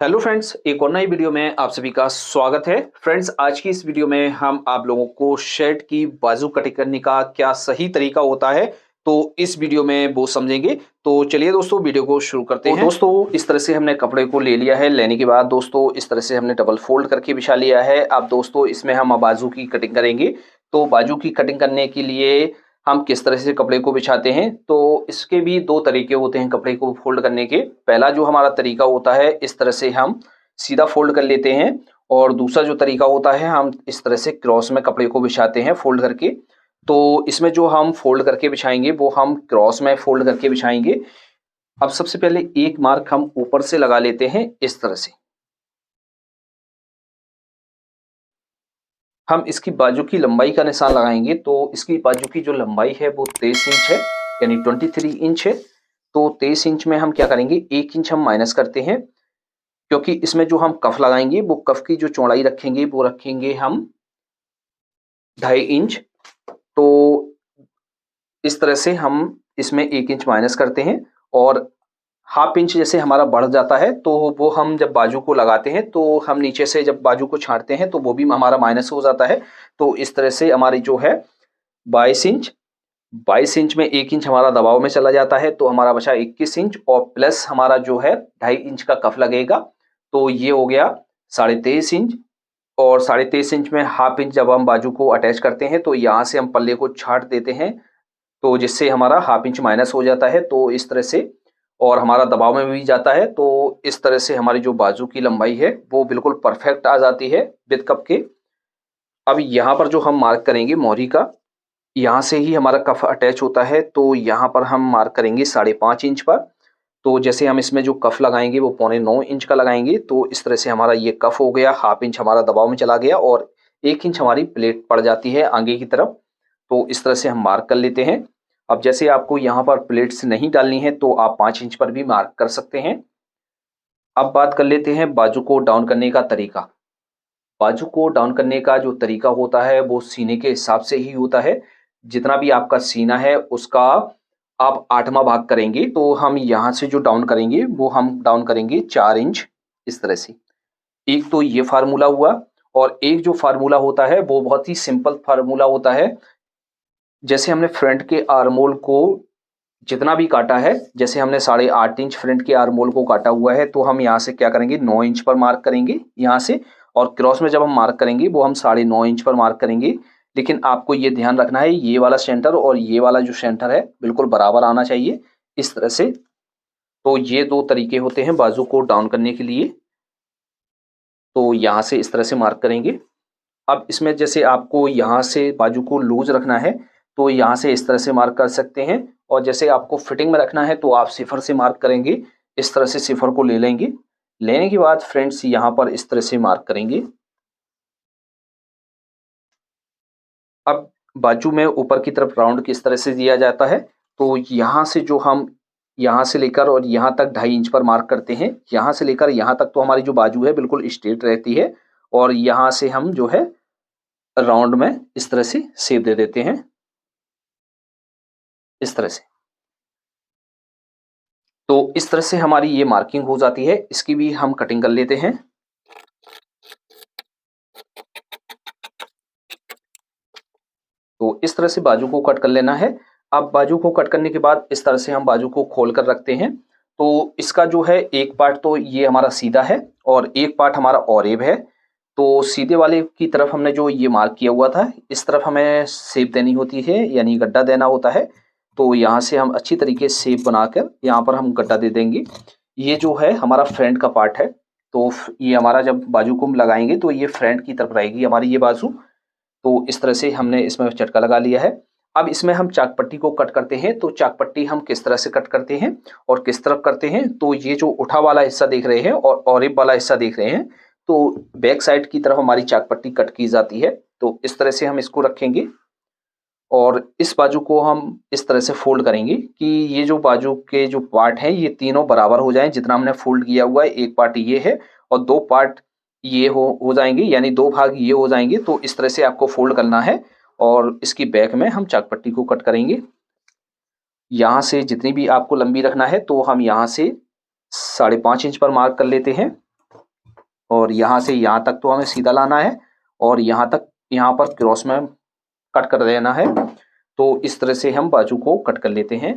Hello friends, एक और नई वीडियो में आप सभी का स्वागत है। फ्रेंड्स, आज की इस वीडियो में हम आप लोगों को शर्ट की बाजू कटिंग करने का क्या सही तरीका होता है, तो इस वीडियो में वो समझेंगे। तो चलिए दोस्तों, वीडियो को शुरू करते हैं। दोस्तों, इस तरह से हमने कपड़े को ले लिया है। लेने के बाद दोस्तों इस तरह से हमने डबल फोल्ड करके बिछा लिया है। अब दोस्तों इसमें हम बाजू की कटिंग करेंगे। तो बाजू की कटिंग करने के लिए हम किस तरह से कपड़े को बिछाते हैं, तो इसके भी दो तरीके होते हैं कपड़े को फोल्ड करने के। पहला जो हमारा तरीका होता है, इस तरह से हम सीधा फोल्ड कर लेते हैं। और दूसरा जो तरीका होता है, हम इस तरह से क्रॉस में कपड़े को बिछाते हैं फोल्ड करके। तो इसमें जो हम फोल्ड करके बिछाएंगे वो हम क्रॉस में फोल्ड करके बिछाएंगे। अब सबसे पहले एक मार्क हम ऊपर से लगा लेते हैं इस तरह से। हम इसकी बाजू की लंबाई का निशान लगाएंगे। तो इसकी बाजू की जो लंबाई है वो 23 इंच है, यानी 23 इंच है। तो 23 इंच में हम क्या करेंगे, 1 इंच हम माइनस करते हैं, क्योंकि इसमें जो हम कफ लगाएंगे वो कफ की जो चौड़ाई रखेंगे वो रखेंगे हम 2.5 इंच। तो इस तरह से हम इसमें 1 इंच माइनस करते हैं। और हाफ इंच जैसे हमारा बढ़ जाता है, तो वो हम जब बाजू को लगाते हैं तो हम नीचे से जब बाजू को छांटते हैं तो वो भी हमारा माइनस हो जाता है। तो इस तरह से हमारी जो है 22 इंच, 22 इंच में 1 इंच हमारा दबाव में चला जाता है, तो हमारा बचा 21 इंच, और प्लस हमारा जो है 2.5 इंच का कफ लगेगा। तो ये हो गया 23.5 इंच। और 23.5 इंच में हाफ इंच जब हम बाजू को अटैच करते हैं तो यहाँ से हम पल्ले को छांट देते हैं, तो जिससे हमारा हाफ इंच माइनस हो जाता है। तो इस तरह से, और हमारा दबाव में भी जाता है। तो इस तरह से हमारी जो बाजू की लंबाई है वो बिल्कुल परफेक्ट आ जाती है विद कप के। अब यहाँ पर जो हम मार्क करेंगे मोहरी का, यहाँ से ही हमारा कफ अटैच होता है, तो यहाँ पर हम मार्क करेंगे 5.5 इंच पर। तो जैसे हम इसमें जो कफ लगाएंगे वो 9.25 इंच का लगाएंगे। तो इस तरह से हमारा ये कफ हो गया, हाफ इंच हमारा दबाव में चला गया, और 1 इंच हमारी प्लेट पड़ जाती है आगे की तरफ। तो इस तरह से हम मार्क कर लेते हैं। अब जैसे आपको यहाँ पर प्लेट्स नहीं डालनी है तो आप 5 इंच पर भी मार्क कर सकते हैं। अब बात कर लेते हैं बाजू को डाउन करने का तरीका। बाजू को डाउन करने का जो तरीका होता है वो सीने के हिसाब से ही होता है। जितना भी आपका सीना है उसका आप 8वां भाग करेंगे। तो हम यहाँ से जो डाउन करेंगे वो हम डाउन करेंगे 4 इंच इस तरह से। एक तो ये फार्मूला हुआ। और एक जो फार्मूला होता है वो बहुत ही सिंपल फार्मूला होता है। जैसे हमने फ्रंट के आर्मोल को जितना भी काटा है, जैसे हमने 8.5 इंच फ्रंट के आर्मोल को काटा हुआ है, तो हम यहाँ से क्या करेंगे, 9 इंच पर मार्क करेंगे यहाँ से। और क्रॉस में जब हम मार्क करेंगे वो हम 9.5 इंच पर मार्क करेंगे। लेकिन आपको ये ध्यान रखना है, ये वाला सेंटर और ये वाला जो सेंटर है बिल्कुल बराबर आना चाहिए इस तरह से। तो ये दो तरीके होते हैं बाजू को डाउन करने के लिए। तो यहाँ से इस तरह से मार्क करेंगे। अब इसमें जैसे आपको यहाँ से बाजू को लूज रखना है तो यहाँ से इस तरह से मार्क कर सकते हैं। और जैसे आपको फिटिंग में रखना है तो आप सिफर से मार्क करेंगे। इस तरह से सिफर को ले लेंगे। लेने के बाद फ्रेंड्स यहाँ पर इस तरह से मार्क करेंगे। अब बाजू में ऊपर की तरफ राउंड किस तरह से दिया जाता है, तो यहाँ से जो हम यहाँ से लेकर और यहाँ तक 2.5 इंच पर मार्क करते हैं। यहाँ से लेकर यहाँ तक तो हमारी जो बाजू है बिल्कुल स्ट्रेट रहती है। और यहाँ से हम जो है राउंड में इस तरह से शेप दे देते हैं इस तरह से। तो इस तरह से हमारी ये मार्किंग हो जाती है। इसकी भी हम कटिंग कर लेते हैं। तो इस तरह से बाजू को कट कर लेना है। अब बाजू को कट करने के बाद इस तरह से हम बाजू को खोल कर रखते हैं। तो इसका जो है एक पार्ट तो ये हमारा सीधा है और एक पार्ट हमारा ऑरेब है। तो सीधे वाले की तरफ हमने जो ये मार्क किया हुआ था, इस तरफ हमें शेप देनी होती है, यानी गड्ढा देना होता है। तो यहाँ से हम अच्छी तरीके से शेप बनाकर यहाँ पर हम गड्ढा दे देंगे। ये जो है हमारा फ्रंट का पार्ट है। तो ये हमारा जब बाजू को हम लगाएंगे तो ये फ्रंट की तरफ रहेगी हमारी ये बाजू। तो इस तरह से हमने इसमें चटका लगा लिया है। अब इसमें हम चाक पट्टी को कट करते हैं। तो चाक पट्टी हम किस तरह से कट करते हैं और किस तरफ करते हैं, तो ये जो उठा वाला हिस्सा देख रहे हैं और ऑरिब वाला हिस्सा देख रहे हैं, तो बैक साइड की तरफ हमारी चाक पट्टी कट की जाती है। तो इस तरह से हम इसको रखेंगे और इस बाजू को हम इस तरह से फोल्ड करेंगे कि ये जो बाजू के जो पार्ट हैं ये तीनों बराबर हो जाएं। जितना हमने फोल्ड किया हुआ है, एक पार्ट ये है और दो पार्ट ये हो जाएंगे, यानी दो भाग ये हो जाएंगे। तो इस तरह से आपको फोल्ड करना है और इसकी बैक में हम चाक पट्टी को कट करेंगे। यहाँ से जितनी भी आपको लंबी रखना है तो हम यहाँ से 5.5 इंच पर मार्क कर लेते हैं। और यहाँ से यहाँ तक तो हमें सीधा लाना है और यहाँ तक, यहाँ पर क्रॉस में कट कर देना है। तो इस तरह से हम बाजू को कट कर लेते हैं।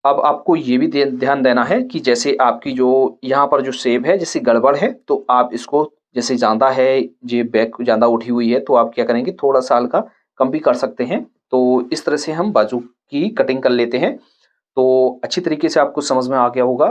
अब आपको ये भी ध्यान देना है कि जैसे आपकी जो यहाँ पर जो शेप है जैसे गड़बड़ है, तो आप इसको जैसे ज़्यादा है, ये बैक ज़्यादा उठी हुई है, तो आप क्या करेंगे, थोड़ा सा हल्का कम भी कर सकते हैं। तो इस तरह से हम बाजू की कटिंग कर लेते हैं। तो अच्छी तरीके से आपको समझ में आ गया होगा।